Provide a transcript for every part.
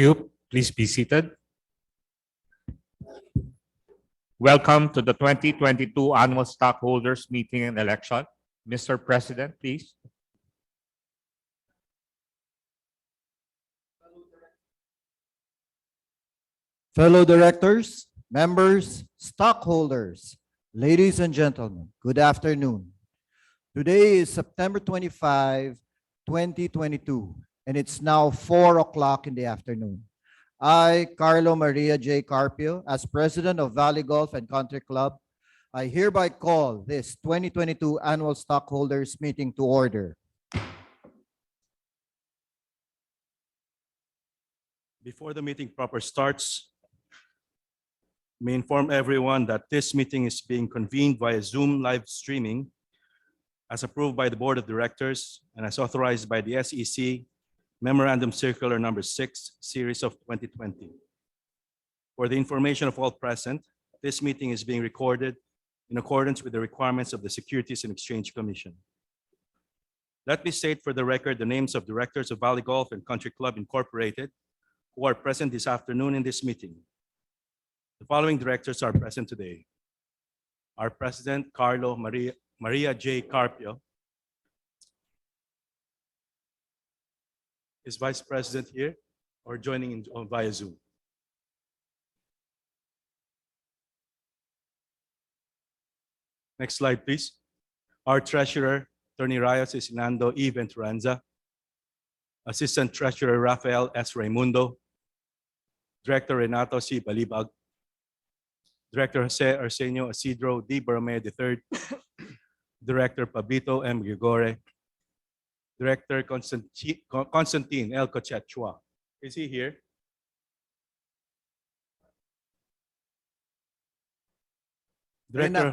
you. Please be seated. Welcome to the 2022 Annual Stockholders Meeting and Election. Mr. President, please. Fellow directors, members, stockholders, ladies and gentlemen, good afternoon. Today is September 25, 2022, and it's now 4 o'clock in the afternoon. I, Carlo Maria J. Carpio, as President of Valley Golf and Country Club, I hereby call this 2022 Annual Stockholders Meeting to order. Before the meeting proper starts, may inform everyone that this meeting is being convened via Zoom live streaming as approved by the Board of Directors and as authorized by the SEC Memorandum Circular Number 6, Series of 2020. For the information of all present, this meeting is being recorded in accordance with the requirements of the Securities and Exchange Commission. Let me state for the record the names of directors of Valley Golf and Country Club Incorporated who are present this afternoon in this meeting. The following directors are present today. Our President, Carlo Maria J. Carpio. Is Vice President here or joining in via Zoom? Next slide, please. Our Treasurer, Attorney Rayos Isinando E. Venturanza. Assistant Treasurer Rafael S. Raimundo. Director Renato C. Balibag. Director Jose Arsenio Isidro D. Borromeo III. Director Pablito M. Gregore. Director Constantine L. Cochet Chua. Is he here? Director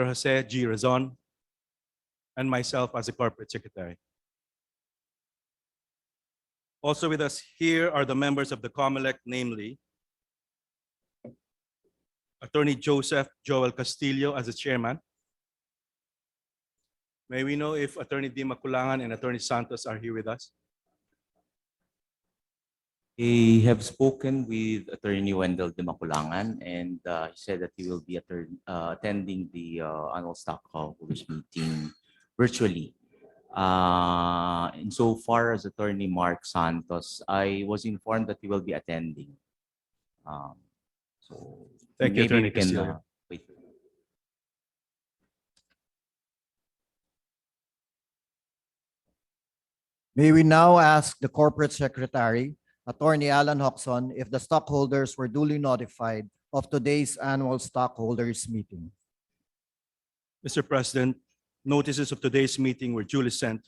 Jose G. Razon, and myself as the Corporate Secretary. Also with us here are the members of the COMELEC, namely Attorney Joseph Joel Castillo as the Chairman. May we know if Attorney D. Maculangan and Attorney Santos are here with us? I have spoken with Attorney Wendell De Maculangan, and he said that he will be attending the annual stockholders meeting virtually. Insofar as Attorney Mark Santos, I was informed that he will be attending. Thank you, maybe Attorney we can Castillo. wait. May we now ask the Corporate Secretary, Attorney Alan Hoxon, if the stockholders were duly notified of today's annual stockholders meeting. Mr. President, notices of today's meeting were duly sent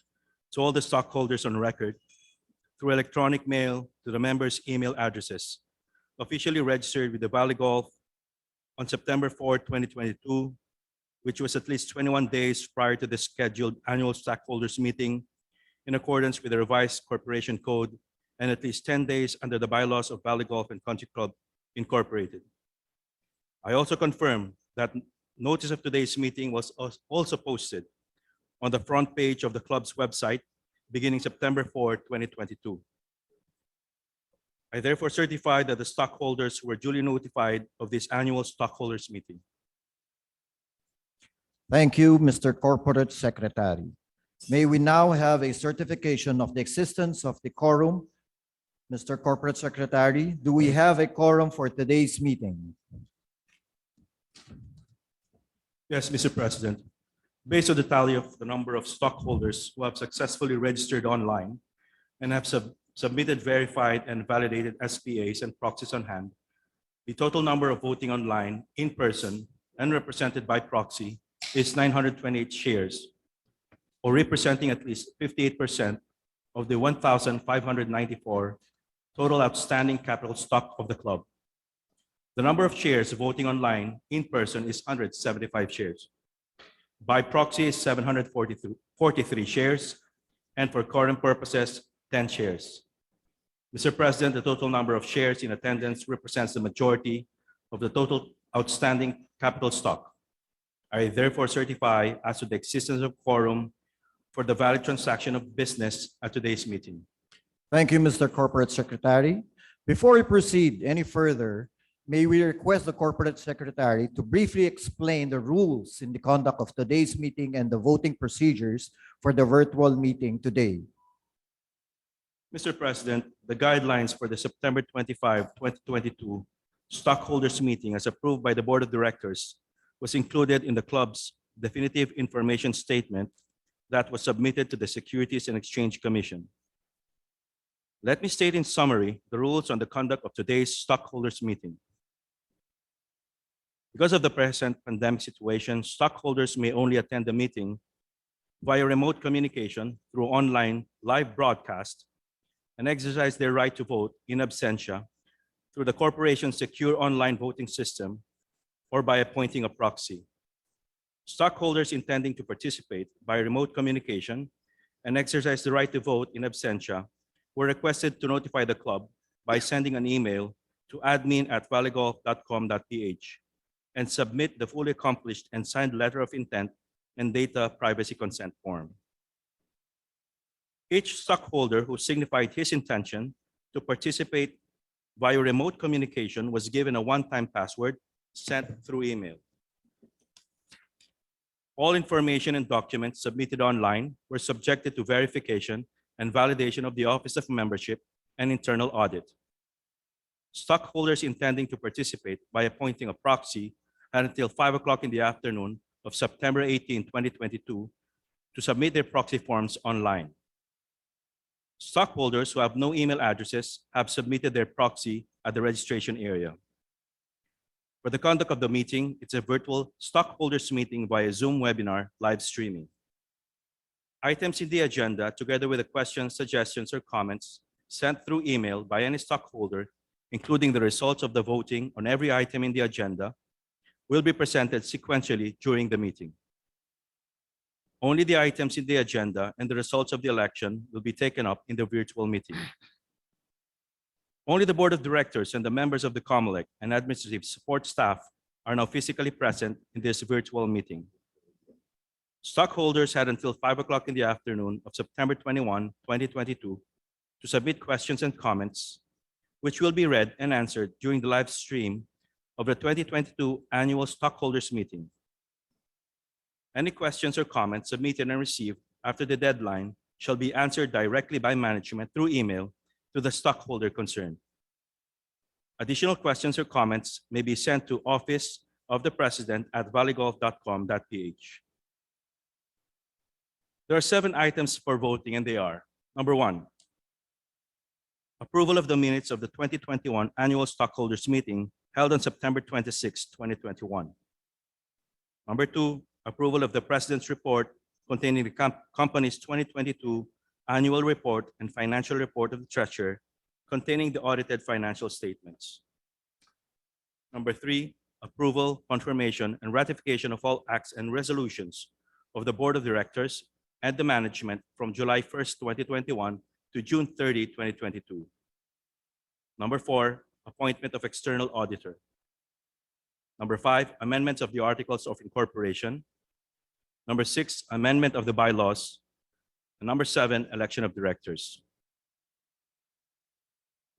to all the stockholders on record through electronic mail to the members' email addresses, officially registered with the Valley Golf on September 4, 2022, which was at least 21 days prior to the scheduled annual stockholders meeting in accordance with the revised corporation code and at least 10 days under the bylaws of Valley Golf and Country Club Incorporated. I also confirm that notice of today's meeting was also posted on the front page of the club's website beginning September 4, 2022. I therefore certify that the stockholders were duly notified of this annual stockholders meeting. Thank you, Mr. Corporate Secretary. May we now have a certification of the existence of the quorum? Mr. Corporate Secretary, do we have a quorum for today's meeting? Yes, Mr. President. Based on the tally of the number of stockholders who have successfully registered online and have submitted verified and validated SPAs and proxies on hand, the total number of voting online, in person, and represented by proxy is 928 shares, or representing at least 58% of the 1,594 total outstanding capital stock of the club. The number of shares voting online in person is 175 shares. By proxy is 743 shares, and for quorum purposes, 10 shares. Mr. President, the total number of shares in attendance represents the majority of the total outstanding capital stock. I therefore certify as to the existence of quorum for the valid transaction of business at today's meeting. Thank you, Mr. Corporate Secretary. Before we proceed any further, may we request the Corporate Secretary to briefly explain the rules in the conduct of today's meeting and the voting procedures for the virtual meeting today. Mr. President, the guidelines for the September 25, 2022 stockholders meeting as approved by the Board of Directors was included in the club's definitive information statement that was submitted to the Securities and Exchange Commission. Let me state in summary the rules on the conduct of today's stockholders meeting. Because of the present pandemic situation, stockholders may only attend the meeting via remote communication through online live broadcast and exercise their right to vote in absentia through the corporation's secure online voting system or by appointing a proxy. Stockholders intending to participate by remote communication and exercise the right to vote in absentia were requested to notify the club by sending an email to admin@valleygolf.com.ph and submit the fully accomplished and signed letter of intent and data privacy consent form. Each stockholder who signified his intention to participate via remote communication was given a one-time password sent through email. All information and documents submitted online were subjected to verification and validation of the Office of Membership and internal audit. Stockholders intending to participate by appointing a proxy had until 5 o'clock in the afternoon of September 18, 2022 to submit their proxy forms online. Stockholders who have no email addresses have submitted their proxy at the registration area. For the conduct of the meeting, it's a virtual stockholders meeting via Zoom webinar live streaming. Items in the agenda, together with the questions, suggestions, or comments sent through email by any stockholder, including the results of the voting on every item in the agenda, will be presented sequentially during the meeting. Only the items in the agenda and the results of the election will be taken up in the virtual meeting. Only the Board of Directors and the members of the COMELEC and administrative support staff are now physically present in this virtual meeting. Stockholders had until 5 o'clock in the afternoon of September 21, 2022 to submit questions and comments, which will be read and answered during the live stream of the 2022 Annual Stockholders Meeting. Any questions or comments submitted and received after the deadline shall be answered directly by management through email to the stockholder concerned. Additional questions or comments may be sent to office-of-the-president@valleygolf.com.ph. There are 7 items for voting, and they are: number 1, approval of the minutes of the 2021 Annual Stockholders Meeting held on September 26, 2021. Number 2, approval of the President's report containing the company's 2022 annual report and financial report of the Treasurer containing the audited financial statements. Number 3, approval, confirmation, and ratification of all acts and resolutions of the Board of Directors and the management from July 1st, 2021 to June 30, 2022. Number 4, appointment of external auditor. Number 5, amendments of the Articles of Incorporation. Number 6, amendment of the bylaws. And number 7, election of directors.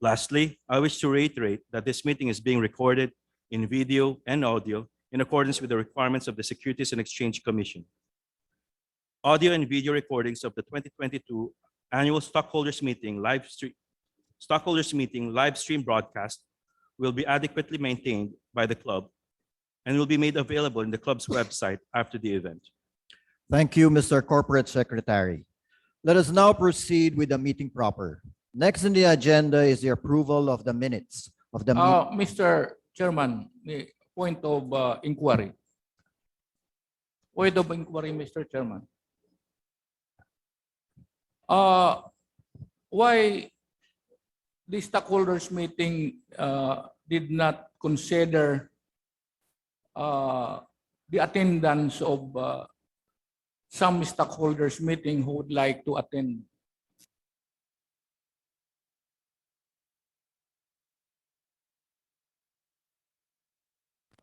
Lastly, I wish to reiterate that this meeting is being recorded in video and audio in accordance with the requirements of the Securities and Exchange Commission. Audio and video recordings of the 2022 Annual Stockholders Meeting live stream broadcast will be adequately maintained by the club and will be made available in the club's website after the event. Thank you, Mr. Corporate Secretary. Let us now proceed with the meeting proper. Next on the agenda is the approval of the minutes of the meeting. Mr. Chairman, may point of inquiry. Point of inquiry, Mr. Chairman. Why the stockholders meeting did not consider the attendance of some stockholders meeting who would like to attend?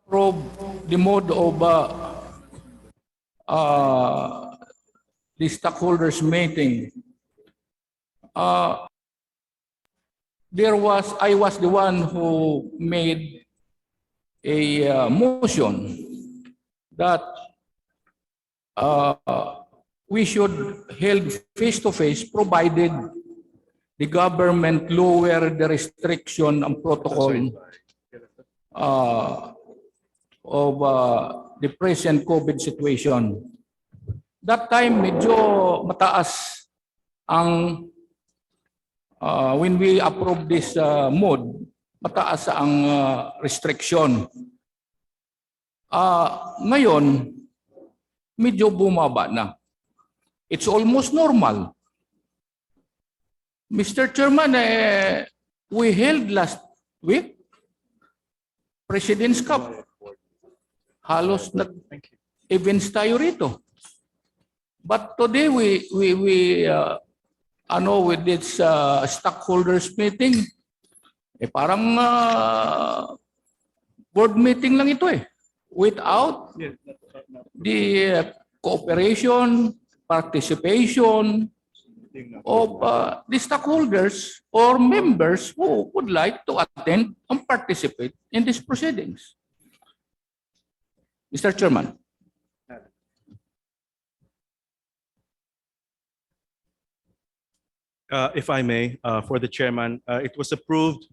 Probe the mode of the stockholders meeting. I was the one who made a motion that we should held face to face provided the government lower the restriction and protocol of the present COVID situation. That time medyo mataas ang when we approve this mode, mataas ang restriction. Ngayon, medyo bumaba na. It's almost normal. Mr. Chairman, we held last week President's Cup. Halos nag-events tayo rito. But today with this stockholders meeting, parang board meeting lang ito without the cooperation, participation of the stockholders or members who would like to attend and participate in these proceedings. Mr. Chairman. If I may, for the chairman, it was approved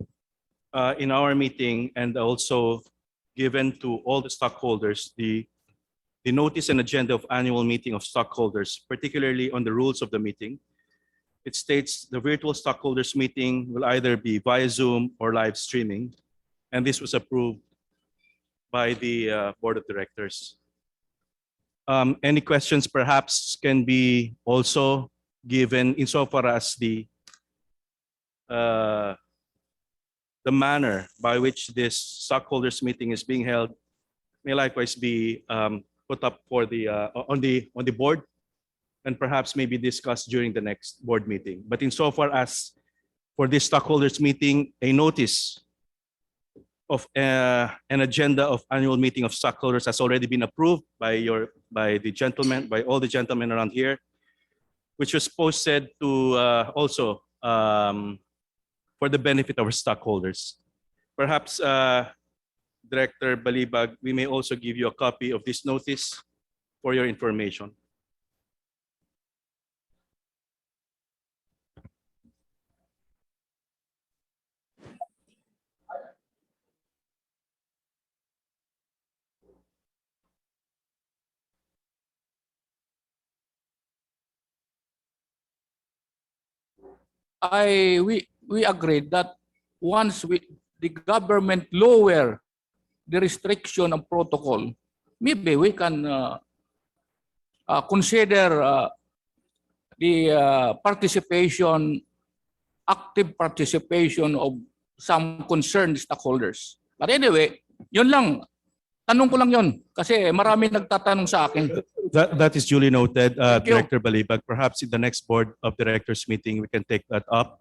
in our meeting and also given to all the stockholders the notice and agenda of annual meeting of stockholders, particularly on the rules of the meeting. It states the virtual stockholders meeting will either be via Zoom or live streaming, and this was approved by the board of directors. Any questions perhaps can be also given insofar as the manner by which this stockholders meeting is being held may likewise be put up for the on the board and perhaps may be discussed during the next board meeting. But insofar as for this stockholders meeting, a notice of an agenda of annual meeting of stockholders has already been approved by all the gentlemen around here, which was posted to also for the benefit of our stockholders. Perhaps, Director Balibag, we may also give you a copy of this notice for your information. We agreed that once the government lower the restriction and protocol, maybe we can consider the active participation of some concerned stockholders. But anyway, yun lang. Tanong ko lang yun kasi marami nagtatanong sa akin. That is duly noted, Thank you. Director Balibag. Perhaps in the next board of directors meeting, we can take that up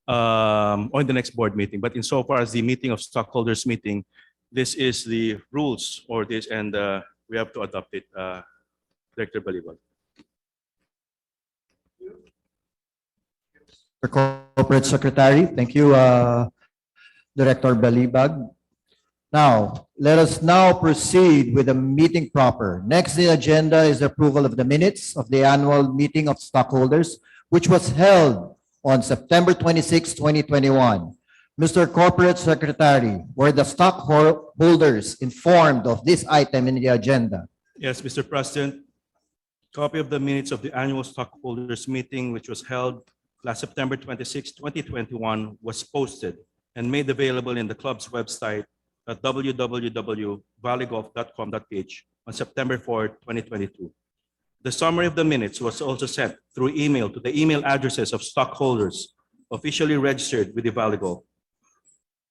on the next board meeting. But insofar as the meeting of stockholders meeting, this is the rules for this, and we have to adopt it, Director Balibag. Corporate Secretary, thank you, Director Balibag. Now, let us now proceed with the meeting proper. Next, the agenda is the approval of the minutes of the annual meeting of stockholders, which was held on September 26, 2021. Mr. Corporate Secretary, were the stockholders informed of this item in the agenda? Yes, Mr. President. Copy of the minutes of the annual stockholders meeting, which was held last September 26, 2021, was posted and made available in the club's website at www.valleygolf.com.ph on September 4, 2022. The summary of the minutes was also sent through email to the email addresses of stockholders officially registered with the Valley Golf.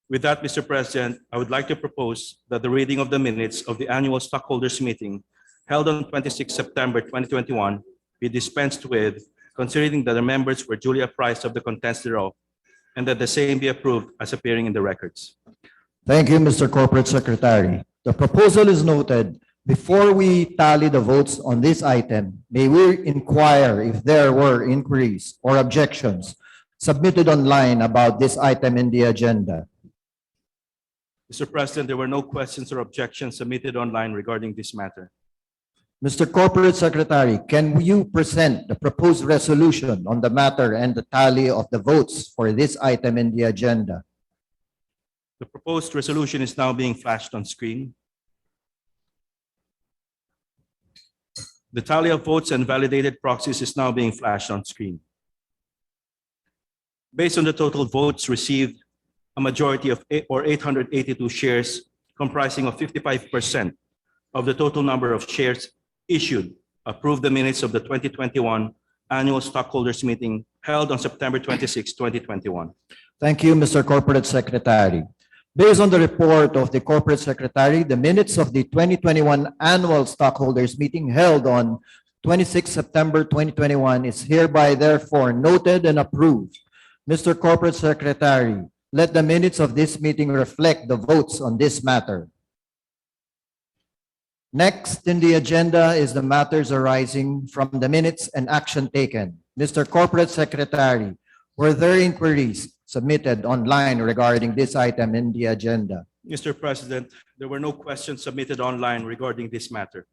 With that, Mr. President, I would like to propose that the reading of the minutes of the annual stockholders meeting held on 26 September 2021 be dispensed with, considering that the members were duly apprised of the contents thereof, and that the same be approved as appearing in the records. Thank you, Mr. Corporate Secretary. The proposal is noted. Before we tally the votes on this item, may we inquire if there were inquiries or objections submitted online about this item in the agenda? Mr. President, there were no questions or objections submitted online regarding this matter. Mr. Corporate Secretary, can you present the proposed resolution on the matter and the tally of the votes for this item in the agenda? The proposed resolution is now being flashed on screen. The tally of votes and validated proxies is now being flashed on screen. Based on the total votes received, a majority of 882 shares comprising of 55% of the total number of shares issued approved the minutes of the 2021 annual stockholders meeting held on September 26, 2021. Thank you, Mr. Corporate Secretary. Based on the report of the Corporate Secretary, the minutes of the 2021 annual stockholders meeting held on 26 September 2021 is hereby therefore noted and approved. Mr. Corporate Secretary, let the minutes of this meeting reflect the votes on this matter. Next in the agenda is the matters arising from the minutes and action taken. Mr. Corporate Secretary, were there inquiries submitted online regarding this item in the agenda? Mr. President, there were no questions submitted online regarding this matter.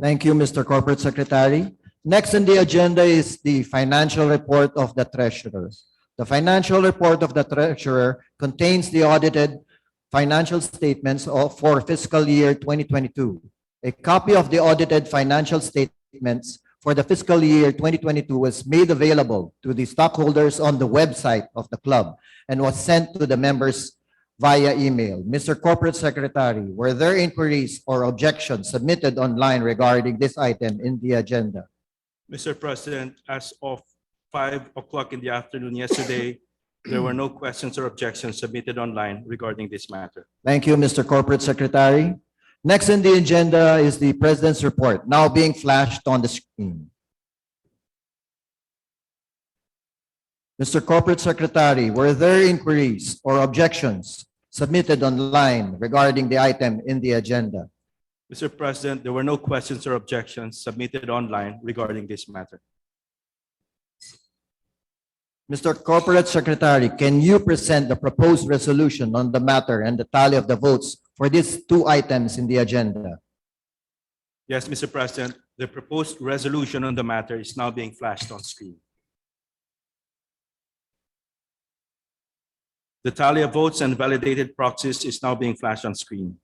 Thank you, Mr. Corporate Secretary. Next on the agenda is the financial report of the treasurer. The financial report of the treasurer contains the audited financial statements for fiscal year 2022. A copy of the audited financial statements for the fiscal year 2022 was made available to the stockholders on the website of the club and was sent to the members via email. Mr. Corporate Secretary, were there inquiries or objections submitted online regarding this item in the agenda? Mr. President, as of 5 o'clock in the afternoon yesterday, there were no questions or objections submitted online regarding this matter. Thank you, Mr. Corporate Secretary. Next on the agenda is the President's report, now being flashed on the screen. Mr. Corporate Secretary, were there inquiries or objections submitted online regarding the item in the agenda? Mr. President, there were no questions or objections submitted online regarding this matter. Mr. Corporate Secretary, can you present the proposed resolution on the matter and the tally of the votes for these two items in the agenda? Yes, Mr. President, the proposed resolution on the matter is now being flashed on screen. The tally of votes and validated proxies is now being flashed on screen.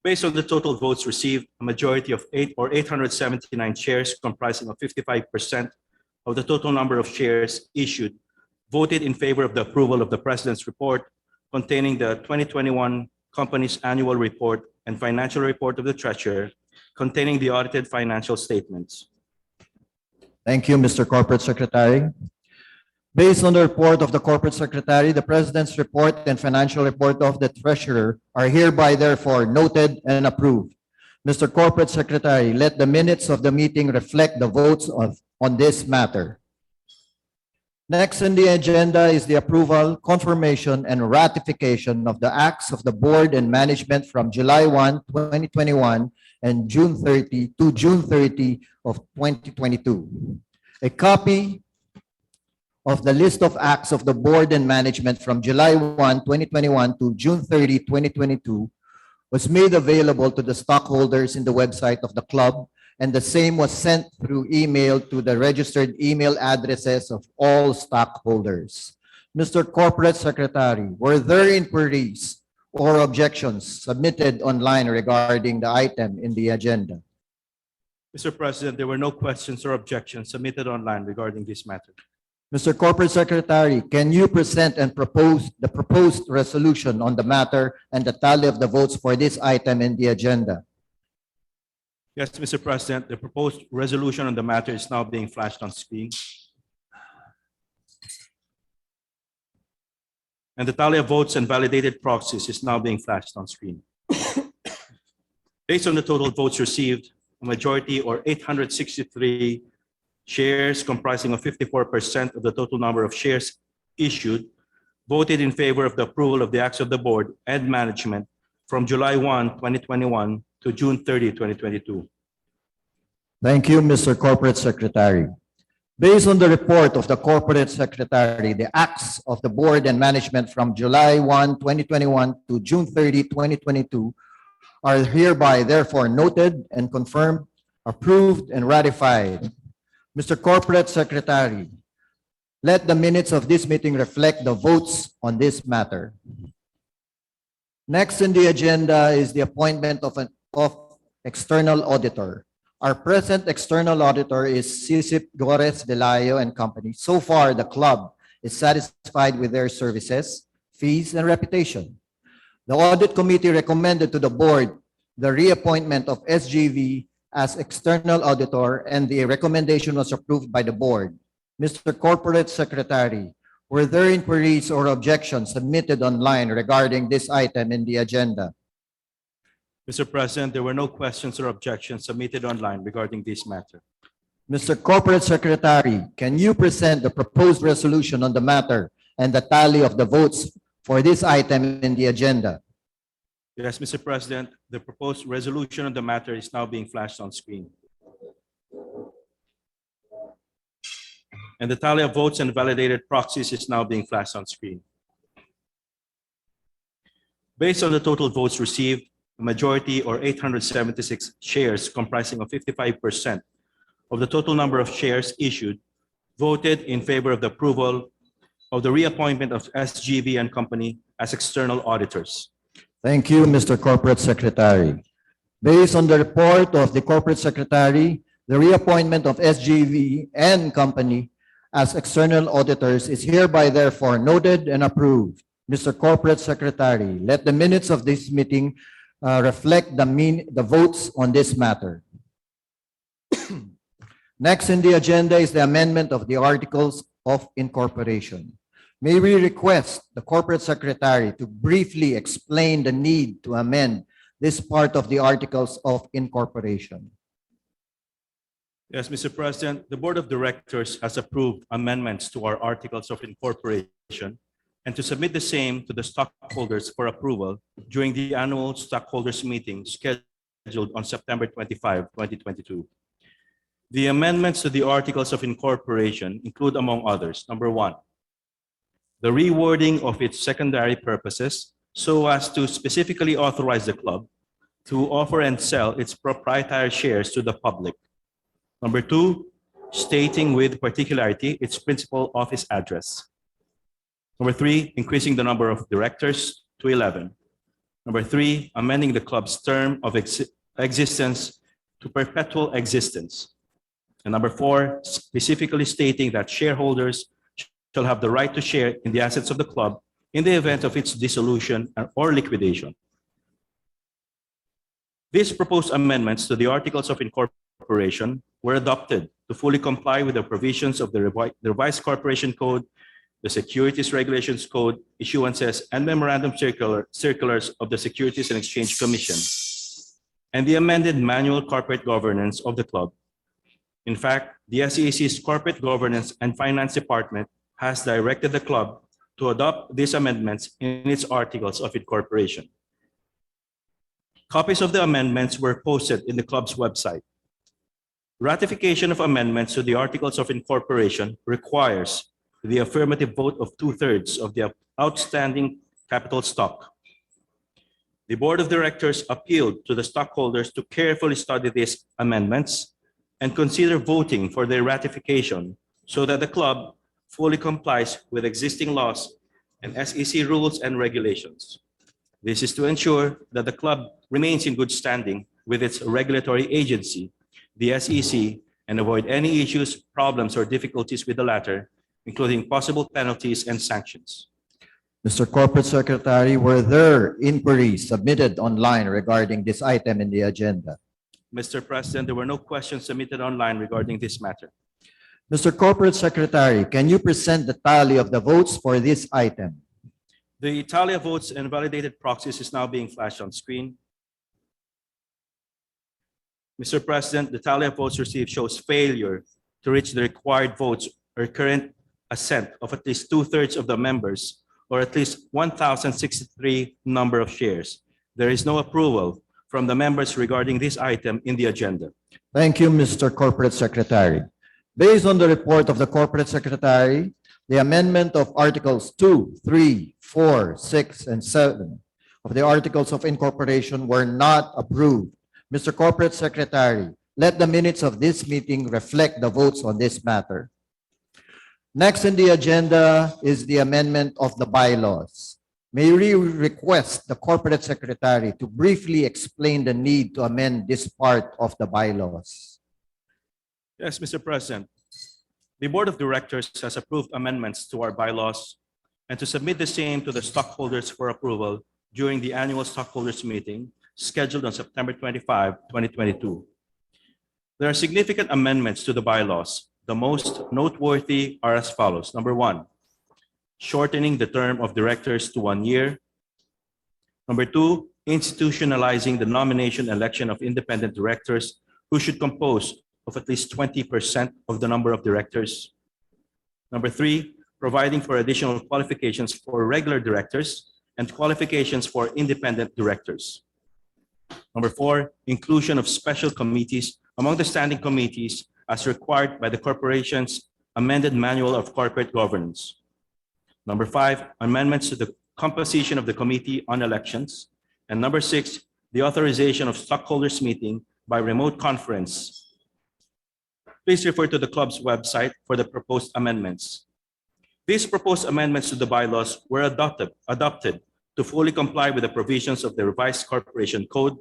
Based on the total votes received, a majority of 879 shares comprising of 55% of the total number of shares issued voted in favor of the approval of the President's report containing the 2021 company's annual report and financial report of the treasurer containing the audited financial statements. Thank you, Mr. Corporate Secretary. Based on the report of the Corporate Secretary, the President's report and financial report of the Treasurer are hereby therefore noted and approved. Mr. Corporate Secretary, let the minutes of the meeting reflect the votes on this matter. Next on the agenda is the approval, confirmation, and ratification of the acts of the Board and Management from July 1, 2021 and June 30 to June 30 of 2022. A copy of the list of acts of the Board and Management from July 1, 2021 to June 30, 2022 was made available to the stockholders in the website of the club, and the same was sent through email to the registered email addresses of all stockholders. Mr. Corporate Secretary, were there inquiries or objections submitted online regarding the item in the agenda? Mr. President, there were no questions or objections submitted online regarding this matter. Mr. Corporate Secretary, can you present and propose the proposed resolution on the matter and the tally of the votes for this item in the agenda? Yes, Mr. President, the proposed resolution on the matter is now being flashed on screen. And the tally of votes and validated proxies is now being flashed on screen. Based on the total votes received, a majority or 863 shares comprising of 54% of the total number of shares issued voted in favor of the approval of the acts of the Board and Management from July 1, 2021 to June 30, 2022. Thank you, Mr. Corporate Secretary. Based on the report of the Corporate Secretary, the acts of the Board and Management from July 1, 2021 to June 30, 2022 are hereby therefore noted and confirmed, approved, and ratified. Mr. Corporate Secretary, let the minutes of this meeting reflect the votes on this matter. Next in the agenda is the appointment of external auditor. Our present external auditor is Sisip Gores Velayo and Company. So far, the club is satisfied with their services, fees, and reputation. The audit committee recommended to the board the reappointment of SGV as external auditor, and the recommendation was approved by the board. Mr. Corporate Secretary, were there inquiries or objections submitted online regarding this item in the agenda? Mr. President, there were no questions or objections submitted online regarding this matter. Mr. Corporate Secretary, can you present the proposed resolution on the matter and the tally of the votes for this item in the agenda? Yes, Mr. President, the proposed resolution on the matter is now being flashed on screen. And the tally of votes and validated proxies is now being flashed on screen. Based on the total votes received, a majority or 876 shares comprising of 55% of the total number of shares issued voted in favor of the approval of the reappointment of SGV and Company as external auditors. Thank you, Mr. Corporate Secretary. Based on the report of the Corporate Secretary, the reappointment of SGV and Company as external auditors is hereby therefore noted and approved. Mr. Corporate Secretary, let the minutes of this meeting reflect the votes on this matter. Next in the agenda is the amendment of the Articles of Incorporation. May we request the Corporate Secretary to briefly explain the need to amend this part of the Articles of Incorporation? Yes, Mr. President, the Board of Directors has approved amendments to our Articles of Incorporation and to submit the same to the stockholders for approval during the annual stockholders meeting scheduled on September 25, 2022. The amendments to the Articles of Incorporation include, among others, number one, the rewording of its secondary purposes so as to specifically authorize the club to offer and sell its proprietary shares to the public. Number two, stating with particularity its principal office address. Number three, increasing the number of directors to 11. Number three, amending the club's term of existence to perpetual existence. And number four, specifically stating that shareholders shall have the right to share in the assets of the club in the event of its dissolution or liquidation. These proposed amendments to the Articles of Incorporation were adopted to fully comply with the provisions of the Revised Corporation Code, the Securities Regulations Code, issuances, and memorandum circulars of the Securities and Exchange Commission, and the amended manual corporate governance of the club. In fact, the SEC's Corporate Governance and Finance Department has directed the club to adopt these amendments in its Articles of Incorporation. Copies of the amendments were posted in the club's website. Ratification of amendments to the Articles of Incorporation requires the affirmative vote of 2/3 of the outstanding capital stock. The Board of Directors appealed to the stockholders to carefully study these amendments and consider voting for their ratification so that the club fully complies with existing laws and SEC rules and regulations. This is to ensure that the club remains in good standing with its regulatory agency, the SEC, and avoid any issues, problems, or difficulties with the latter, including possible penalties and sanctions. Mr. Corporate Secretary, were there inquiries submitted online regarding this item in the agenda? Mr. President, there were no questions submitted online regarding this matter. Mr. Corporate Secretary, can you present the tally of the votes for this item? The tally of votes and validated proxies is now being flashed on screen. Mr. President, the tally of votes received shows failure to reach the required votes or current assent of at least 2/3 of the members or at least 1,063 number of shares. There is no approval from the members regarding this item in the agenda. Thank you, Mr. Corporate Secretary. Based on the report of the Corporate Secretary, the amendment of Articles 2, 3, 4, 6, and 7 of the Articles of Incorporation were not approved. Mr. Corporate Secretary, let the minutes of this meeting reflect the votes on this matter. Next in the agenda is the amendment of the bylaws. May we request the Corporate Secretary to briefly explain the need to amend this part of the bylaws. Yes, Mr. President. The Board of Directors has approved amendments to our bylaws and to submit the same to the stockholders for approval during the annual stockholders meeting scheduled on September 25, 2022. There are significant amendments to the bylaws. The most noteworthy are as follows. Number one, shortening the term of directors to 1 year. Number two, institutionalizing the nomination election of independent directors who should compose of at least 20% of the number of directors. Number three, providing for additional qualifications for regular directors and qualifications for independent directors. Number four, inclusion of special committees among the standing committees as required by the corporation's amended manual of corporate governance. Number five, amendments to the composition of the Committee on Elections. And number six, the authorization of stockholders meeting by remote conference. Please refer to the club's website for the proposed amendments. These proposed amendments to the bylaws were adopted to fully comply with the provisions of the revised Corporation Code,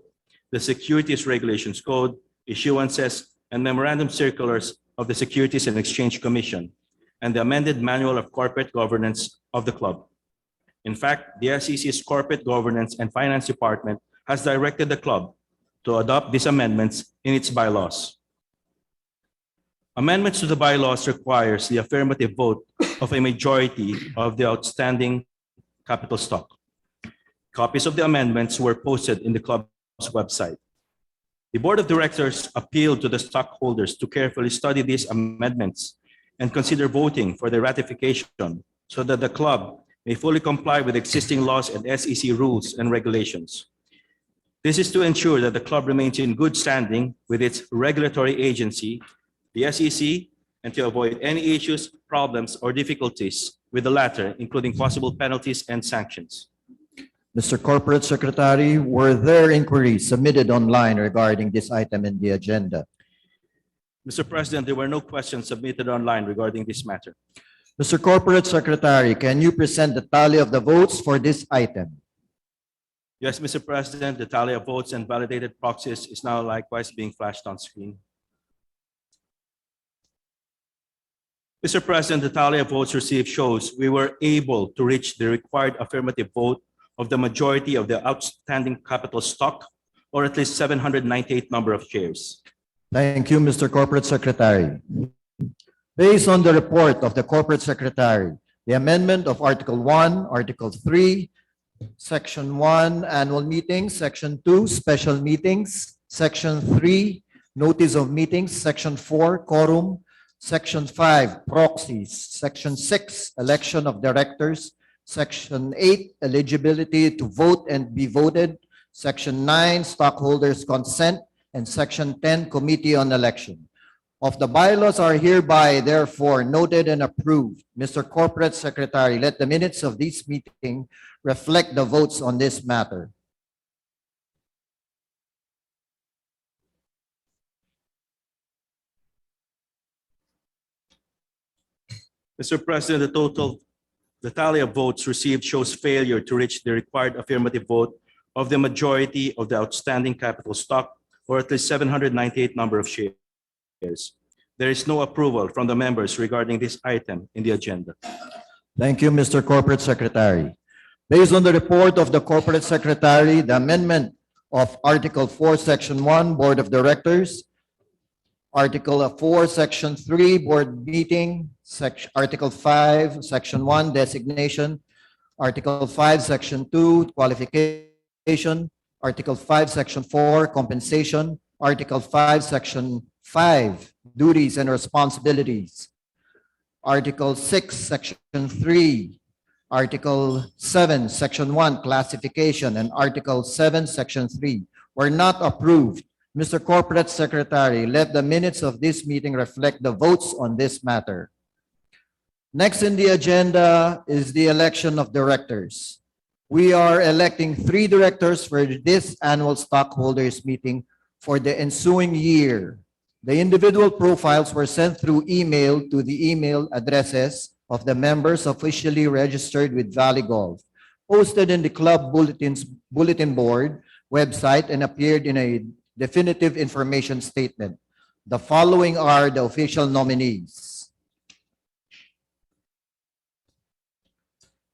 the Securities Regulations Code, issuances, and memorandum circulars of the Securities and Exchange Commission, and the amended Manual of Corporate Governance of the club. In fact, the SEC's Corporate Governance and Finance Department has directed the club to adopt these amendments in its bylaws. Amendments to the bylaws requires the affirmative vote of a majority of the outstanding capital stock. Copies of the amendments were posted in the club's website. The Board of Directors appealed to the stockholders to carefully study these amendments and consider voting for their ratification so that the club may fully comply with existing laws and SEC rules and regulations. This is to ensure that the club remains in good standing with its regulatory agency, the SEC, and to avoid any issues, problems, or difficulties with the latter, including possible penalties and sanctions. Mr. Corporate Secretary, were there inquiries submitted online regarding this item in the agenda? Mr. President, there were no questions submitted online regarding this matter. Mr. Corporate Secretary, can you present the tally of the votes for this item? Yes, Mr. President, the tally of votes and validated proxies is now likewise being flashed on screen. Mr. President, the tally of votes received shows we were able to reach the required affirmative vote of the majority of the outstanding capital stock, or at least 798 number of shares. Thank you, Mr. Corporate Secretary. Based on the report of the Corporate Secretary, the amendment of Article 1, Article 3, Section 1, Annual Meetings, Section 2, Special Meetings, Section 3, Notice of Meetings, Section 4, Quorum, Section 5, Proxies, Section 6, Election of Directors, Section 8, Eligibility to vote and be voted, Section 9, Stockholders' Consent, and Section 10, Committee on Election. Of the bylaws are hereby therefore noted and approved. Mr. Corporate Secretary, let the minutes of this meeting reflect the votes on this matter. Mr. President, the tally of votes received shows failure to reach the required affirmative vote of the majority of the outstanding capital stock, or at least 798 number of shares. There is no approval from the members regarding this item in the agenda. Thank you, Mr. Corporate Secretary. Based on the report of the Corporate Secretary, the amendment of Article 4, Section 1, Board of Directors, Article 4, Section 3, Board Meeting, Article 5, Section 1, Designation, Article 5, Section 2, Qualification, Article 5, Section 4, Compensation, Article 5, Section 5, Duties and Responsibilities, Article 6, Section 3, Article 7, Section 1, Classification, and Article 7, Section 3 were not approved. Mr. Corporate Secretary, let the minutes of this meeting reflect the votes on this matter. Next in the agenda is the election of directors. We are electing 3 directors for this annual stockholders meeting for the ensuing year. The individual profiles were sent through email to the email addresses of the members officially registered with Valley Golf, posted in the club bulletin board website, and appeared in a definitive information statement. The following are the official nominees.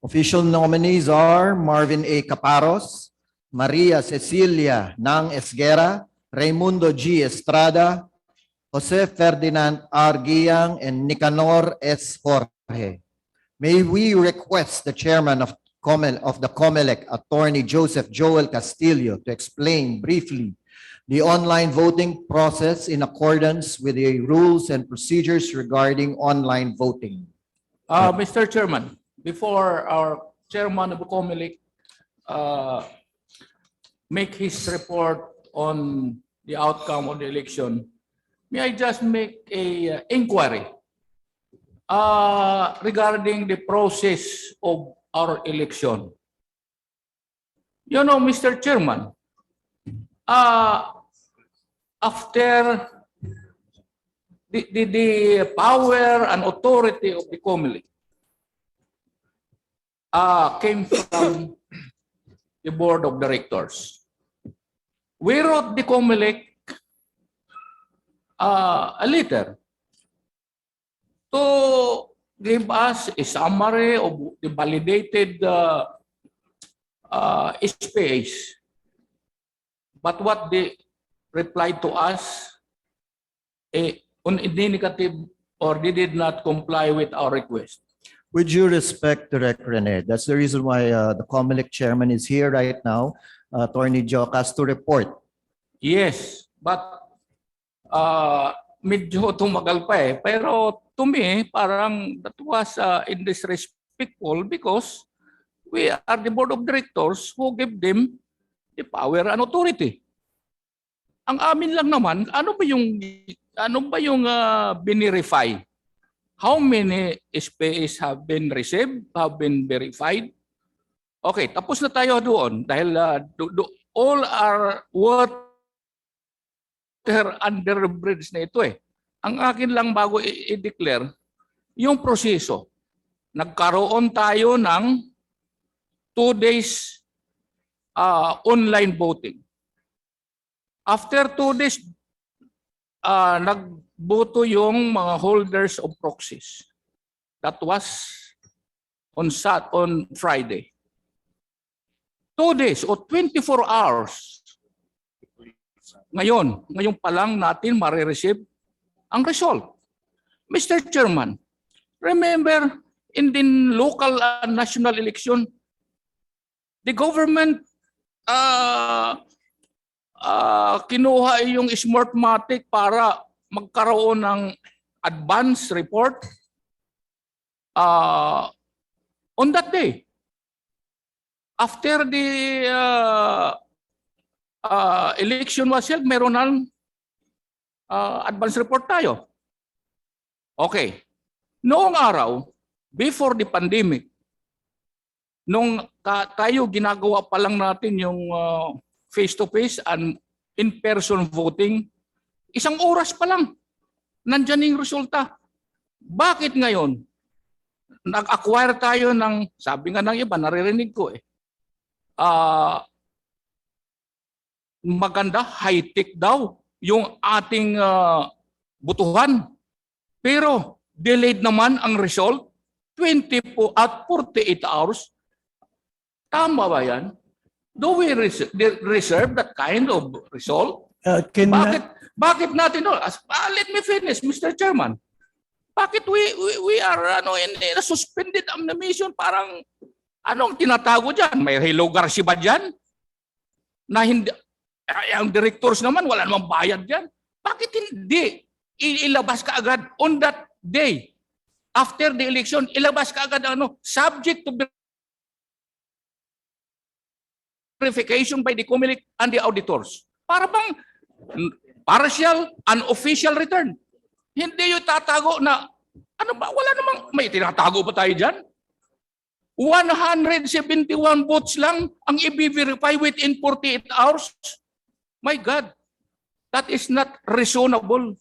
Official nominees are Marvin A. Caparos, Maria Cecilia Nang Esguera, Raimundo G. Estrada, Jose Ferdinand R. Guiang, and Nicanor S. Jorge. May we request the chairman of the COMELEC, Attorney Joseph Joel Castillo, to explain briefly the online voting process in accordance with the rules and procedures regarding online voting. Mr. Chairman, before our chairman of the COMELEC make his report on the outcome of the election, may I just make a inquiry regarding the process of our election. You know, Mr. Chairman, after the power and authority of the COMELEC came from the board of directors, we wrote the COMELEC a letter to give us a summary of the validated SPAs. But what they replied to us, on a negative, or they did not comply with our request. With due respect, Direct Rene, that's the reason why the COMELEC chairman is here right now, Attorney Jocas, to report. Yes, but medyo tumagal pa eh. Pero to me, parang that was indisrespectful because we are the board of directors who give them the power and authority. Ang amin lang naman, ano ba yung binirify? How many SPAs have been received, have been verified? Okay, tapos na tayo doon dahil all are water under the bridge na ito eh. Ang akin lang bago i-declare, yung proseso. Nagkaroon tayo ng 2 days online voting. After 2 days, nagboto yung mga holders of proxies. That was on Friday. 2 days o 24 hours. Ngayon pa lang natin marireceive ang result. Mr. Chairman, remember in the local and national election, the government kinuha yung Smartmatic para magkaroon ng advance report on that day. After the election was held, meron ng advance report tayo. Okay. Noong araw, before the pandemic, nung tayo ginagawa pa lang natin yung face-to-face and in-person voting, 1 oras pa lang, nandyan yung resulta. Bakit ngayon? Nag-acquire tayo ng, sabi nga ng iba, naririnig ko maganda, high-tech daw yung ating butuhan. Pero delayed naman ang result, 24 at 48 hours. Tama ba yan? Do we reserve that kind of result? Bakit natin let me finish, Mr. Chairman. Bakit we are in a suspended ammunition? Parang anong tinatago diyan? May Hello Garcia ba diyan? Na hindi ang directors naman wala namang bayad diyan. Bakit hindi ilabas ka agad on that day after the election? Ilabas ka agad subject to verification by the COMELEC and the auditors. Para bang Partial, unofficial return. Hindi yung tatago na, ano ba, wala namang, may tinatago ba tayo dyan? 171 votes lang ang i-verify within 48 hours. My God, that is not reasonable.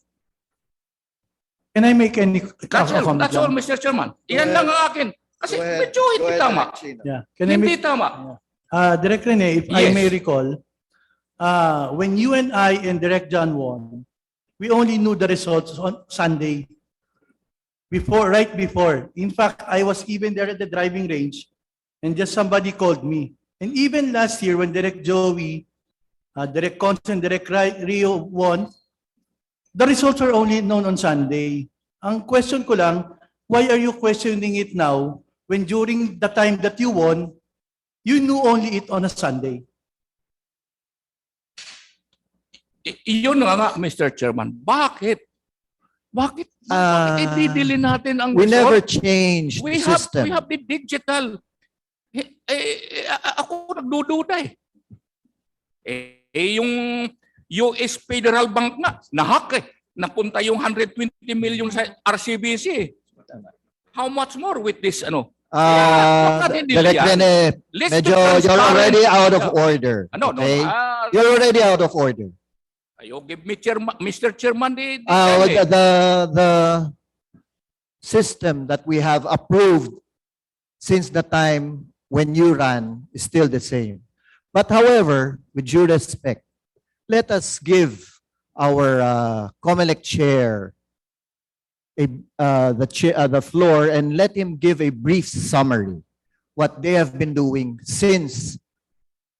Can I make any That's all, comment that's all, lang? Mr. Chairman. Go Yan ahead. lang ang akin. Kasi Go ahead. medyo Go hindi ahead, tama. Direk Chino. Yeah. Can I Hindi make, tama. Direct Rene, if I Yes. may recall, when you and I and Direct John won, we only knew the results on Sunday. Right before. In fact, I was even there at the driving range and just somebody called me. And even last year when Direct Joey, Direct Cons and Direct Rio won, the results were only known on Sunday. Ang question ko lang, why are you questioning it now when during the time that you won, you knew only it on a Sunday? Iyon nga, Mr. Chairman. Bakit? Bakit ididili natin ang We result? never changed We the have system. the digital. Ako nagdududa eh. Yung US Federal Bank nga, nahack eh. Napunta yung 120 million sa RCBC eh. How much more with this ano? bakit hindi Direk yan? Rene, Let's medyo be you're transparent. already out of order. No, no. Okay? You're already out of order. You give me Mr. Chairman the The system that we have approved since the time when you ran is still the same. But however, with due respect, let us give our COMELEC chair the floor and let him give a brief summary what they have been doing since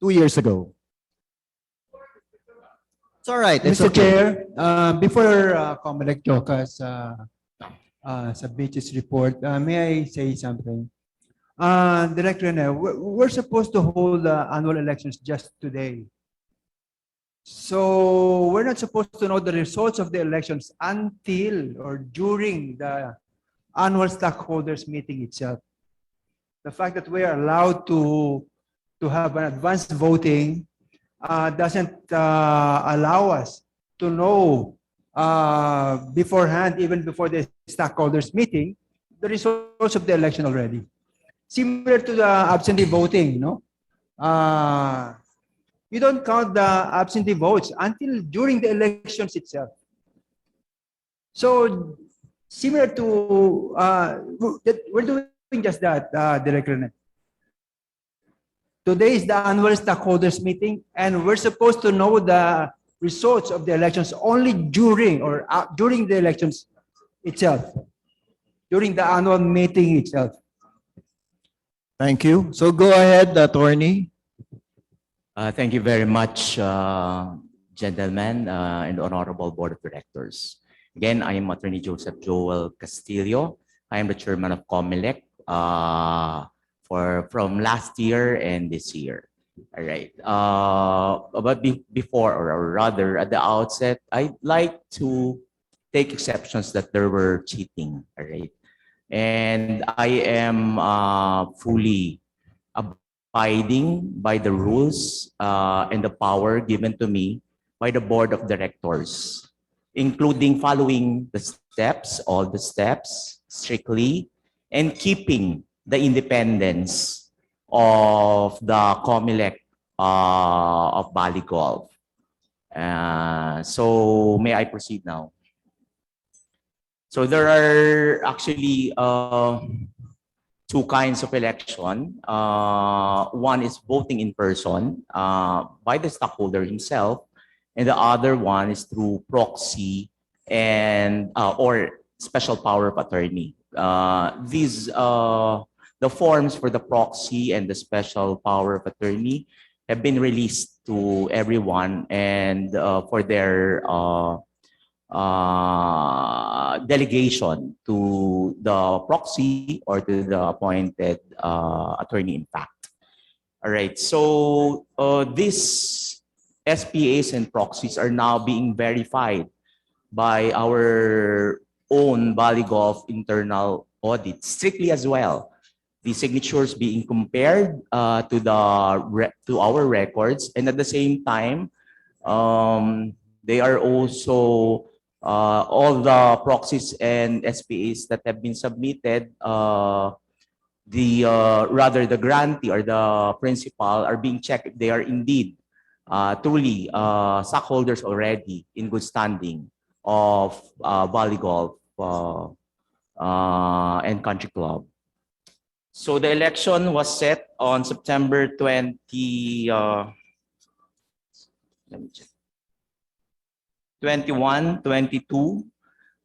2 years ago. It's all right. It's Mr. okay. Chair, before Comelec Jokas submits its report, may I say something? Director Rene, we're supposed to hold annual elections just today. So we're not supposed to know the results of the elections until or during the annual stockholders meeting itself. The fact that we are allowed to have an advanced voting doesn't allow us to know beforehand, even before the stockholders meeting, the results of the election already. Similar to the absentee voting, no? You don't count the absentee votes until during the elections itself. So similar to, we're doing just that, Director Rene. Today is the annual stockholders meeting, and we're supposed to know the results of the elections only during or during the elections itself, during the annual meeting itself. Thank you. So go ahead, attorney. Thank you very much, gentlemen and honorable board of directors. Again, I am Attorney Joseph Joel Castillo. I am the chairman of COMELEC from last year and this year. All right. But before, or rather at the outset, I'd like to take exceptions that there were cheating. All right. And I am fully abiding by the rules and the power given to me by the board of directors, including following the steps, all the steps strictly, and keeping the independence of the COMELEC of Bali Golf. So may I proceed now? So there are actually two kinds of election. One is voting in person by the stockholder himself, and the other one is through proxy and or special power of attorney. The forms for the proxy and the special power of attorney have been released to everyone, and for their delegation to the proxy or to the appointed attorney in fact. All right, so these SPAs and proxies are now being verified by our own Bali Golf internal audit strictly as well. The signatures being compared to our records, and at the same time, They are also all the proxies and SPAs that have been submitted. Rather the grantee or the principal are being checked if they are indeed truly stockholders already in good standing of Valley Golf and Country Club. So the election was set on September 20, let me check, 21, 22,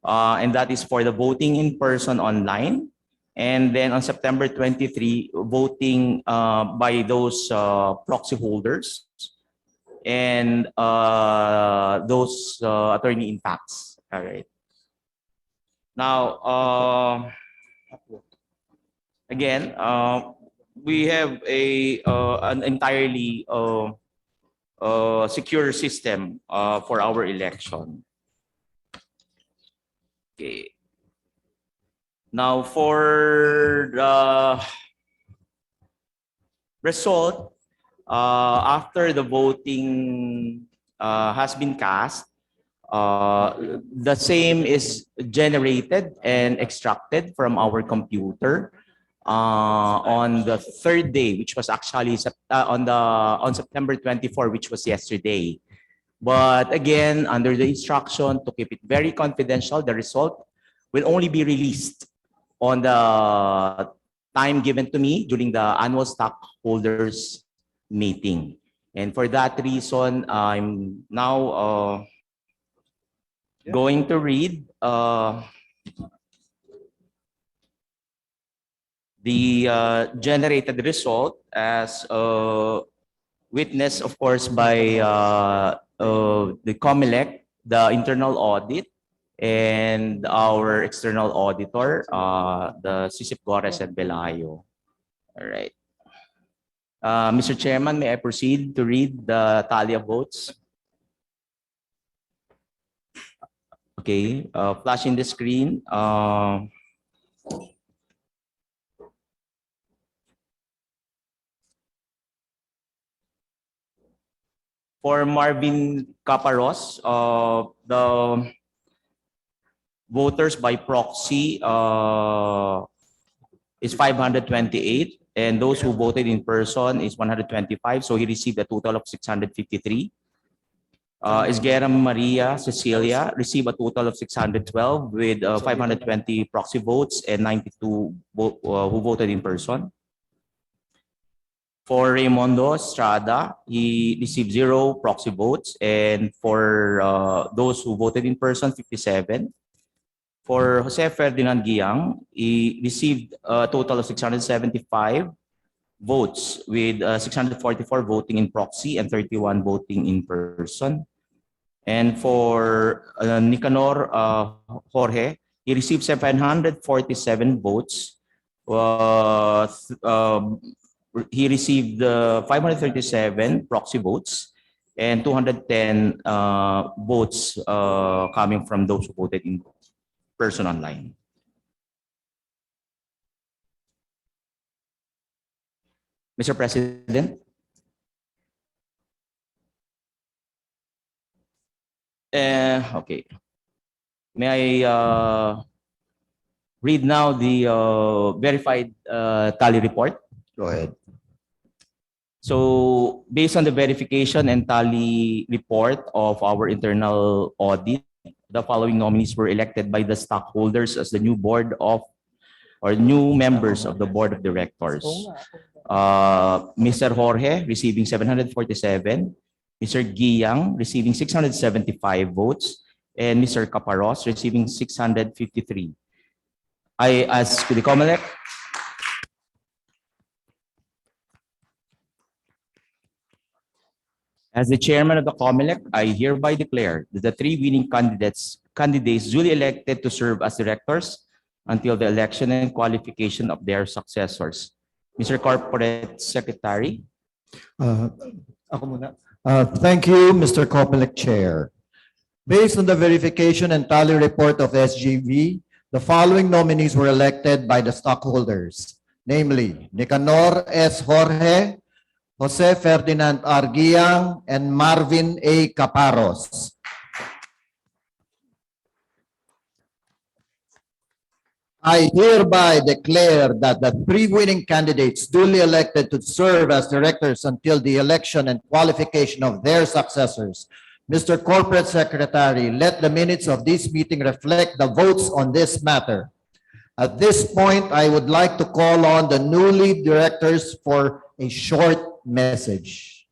and that is for the voting in person online. And then on September 23, voting by those proxy holders and those attorney in facts. All right. Now, again, we have an entirely secure system for our election. Okay. Now, for the result, after the voting has been cast, the same is generated and extracted from our computer on the third day, which was actually on September 24, which was yesterday. But again, under the instruction to keep it very confidential, the result will only be released on the time given to me during the annual stockholders meeting. And for that reason, I'm now going to read the generated result as witnessed, of course, by the COMELEC, the internal audit, and our external auditor, the Sisip Gores and Belayo. All right. Mr. Chairman, may I proceed to read the tally of votes? Okay, flashing the screen. For Marvin Caparos, the voters by proxy is 528, and those who voted in person is 125. So he received a total of 653. Esguerra Maria Cecilia received a total of 612 with 520 proxy votes and 92 who voted in person. For Raimundo Estrada, he received 0 proxy votes, and for those who voted in person, 57. For Jose Ferdinand Giang, he received a total of 675 votes with 644 voting in proxy and 31 voting in person. And for Nicanor Jorge, he received 747 votes. He received 537 proxy votes and 210 votes coming from those who voted in person online. Mr. President. Okay. May I read now the verified tally report? Go ahead. So based on the verification and tally report of our internal audit, the following nominees were elected by the stockholders as the new board of or new members of the board of directors. Mr. Jorge receiving 747, Mr. Giyang receiving 675 votes, and Mr. Caparos receiving 653. I ask the COMELEC. As the chairman of the COMELEC, I hereby declare that the 3 winning candidates duly elected to serve as directors until the election and qualification of their successors. Mr. Corporate Secretary. Ako muna. Thank you, Mr. COMELEC Chair. Based on the verification and tally report of SGV, the following nominees were elected by the stockholders, namely Nicanor S. Jorge, Jose Ferdinand R. Giang, and Marvin A. Caparos. I hereby declare that the three winning candidates duly elected to serve as directors until the election and qualification of their successors. Mr. Corporate Secretary, let the minutes of this meeting reflect the votes on this matter. At this point, I would like to call on the newly directors for a short message.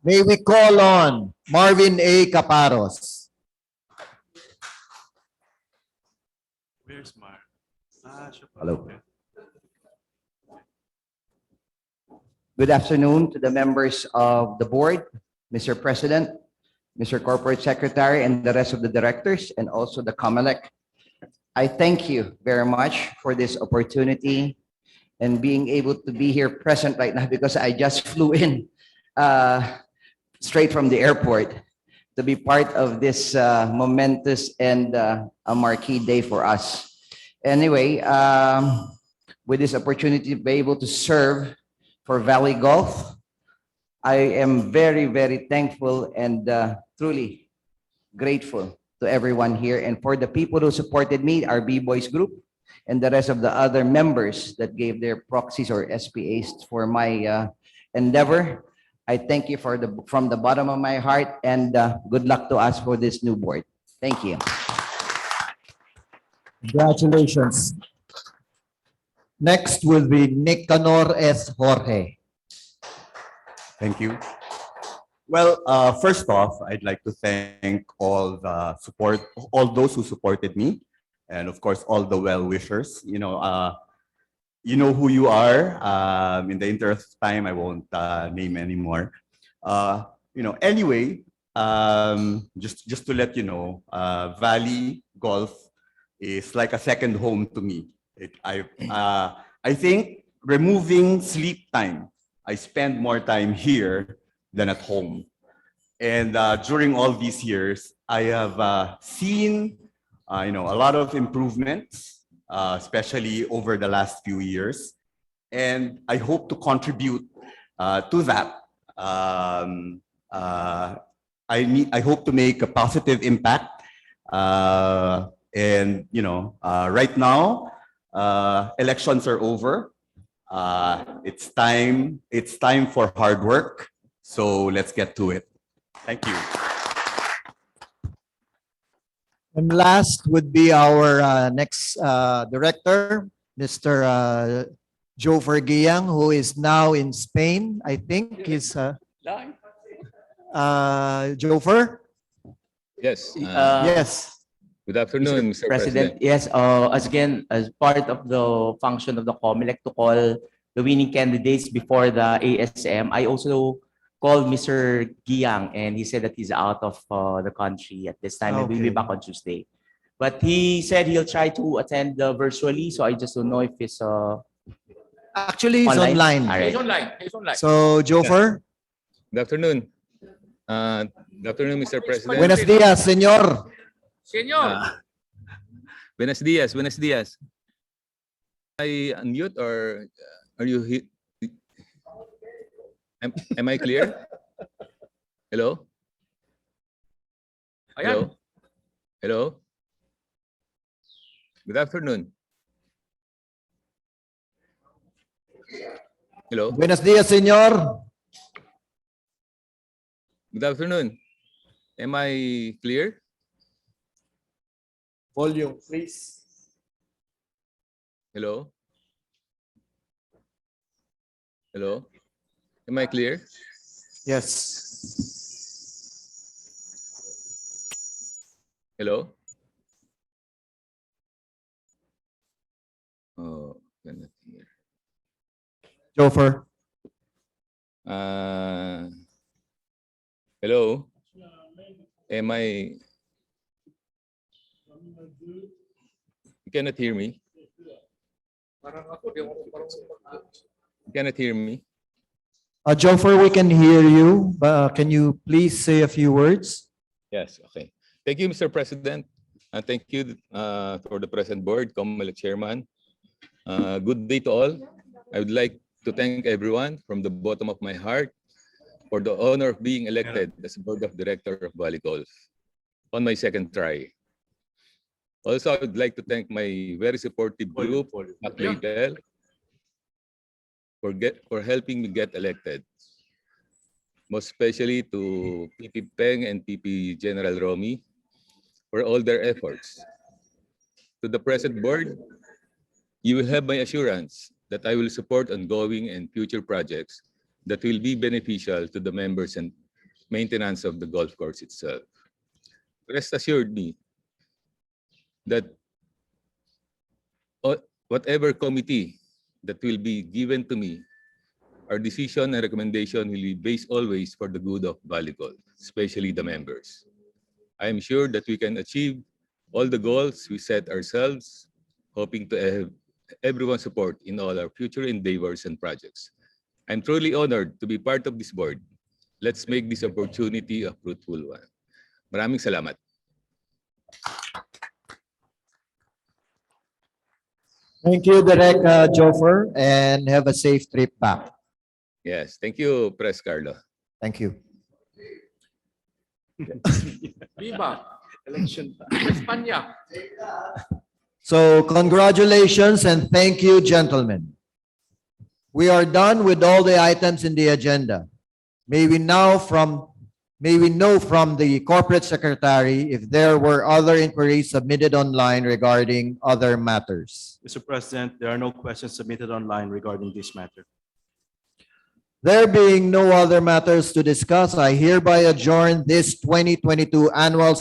May we call on Marvin A. Caparos. Where's Mar? Siya pala. Hello. Okay. Good afternoon to the members of the board, Mr. President, Mr. Corporate Secretary, and the rest of the directors, and also the COMELEC. I thank you very much for this opportunity and being able to be here present right now because I just flew in straight from the airport to be part of this momentous and a marquee day for us. Anyway, with this opportunity to be able to serve for Valley Golf, I am very, very thankful and truly grateful to everyone here and for the people who supported me, our B-Boys group, and the rest of the other members that gave their proxies or SPAs for my endeavor. I thank you from the bottom of my heart, and good luck to us for this new board. Thank you. Congratulations. Next will be Nicanor S. Jorge. Thank you. Well, first off, I'd like to thank all those who supported me, and of course, all the well-wishers. You know who you are. In the interest of time, I won't name anymore. Anyway, just to let you know, Valley Golf is like a second home to me. I think removing sleep time, I spend more time here than at home. And during all these years, I have seen a lot of improvements, especially over the last few years. And I hope to contribute to that. I hope to make a positive impact. Right now, elections are over. It's time for hard work. So let's get to it. Thank you. And last would be our next director, Mr. Joe Fergiang, who is now in Spain, I think. Is Jofer? Yes. Yes. Good afternoon, Mr. President. Yes, as part of the function of the COMELEC to call the winning candidates before the ASM, I also called Mr. Giang, and he said that he's out of the country at this time, and we'll be Okay. back on Tuesday. But he said he'll try to attend virtually, so I just don't know if it's Actually, he's online. All right. He's online. He's online. So, Jofer, Good afternoon. Good afternoon, Mr. President. buenos días, señor. Senyor, Buenos días. Buenos días. I unmute or are you am I clear? Hello? ayan. Hello? Hello? Good afternoon. Hello? Buenos días, señor. Good afternoon. Am I clear? Volume, please. Hello? Hello? Am I clear? Yes. Hello? Oh, cannot hear. Jofer. Hello? Am I? You cannot hear me? You cannot hear me? Jofer, we can hear you. Can you please say a few words? Yes, okay. Thank you, Mr. President. And thank you for the present board, COMELEC Chairman. Good day to all. I would like to thank everyone from the bottom of my heart for the honor of being elected as Board of Director of Valley Golf on my second try. Also, I would like to thank my very supportive group, at Label, for helping me get elected. Most especially to PP Peng and PP General Romy for all their efforts. To the present board, you will have my assurance that I will support ongoing and future projects that will be beneficial to the members and maintenance of the golf course itself. Rest assured me that whatever committee that will be given to me, our decision and recommendation will be based always for the good of Valley Golf, especially the members. I am sure that we can achieve all the goals we set ourselves, hoping to have everyone's support in all our future endeavors and projects. I'm truly honored to be part of this board. Let's make this opportunity a fruitful one. Maraming salamat. Thank you, Direk Joffer, and have a safe trip back. Yes, thank you, Pres Carlo. Thank you. Viva! Election. Espanya. So congratulations and thank you, gentlemen. We are done with all the items in the agenda. May we know from the corporate secretary if there were other inquiries submitted online regarding other matters. Mr. President, there are no questions submitted online regarding this matter. There being no other matters to discuss, I hereby adjourn this 2022 annual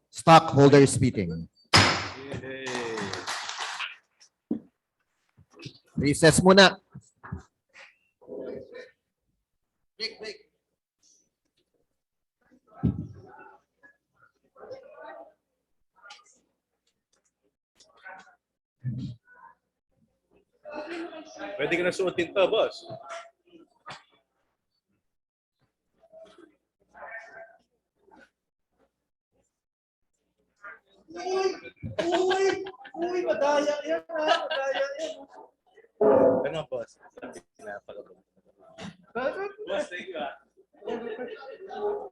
stockholders meeting. Recess muna. Pwede ka na suotin to, boss. Uy, madaya yan ha, madaya yan. Ano, boss? Pinapalabas. Boss, thank you.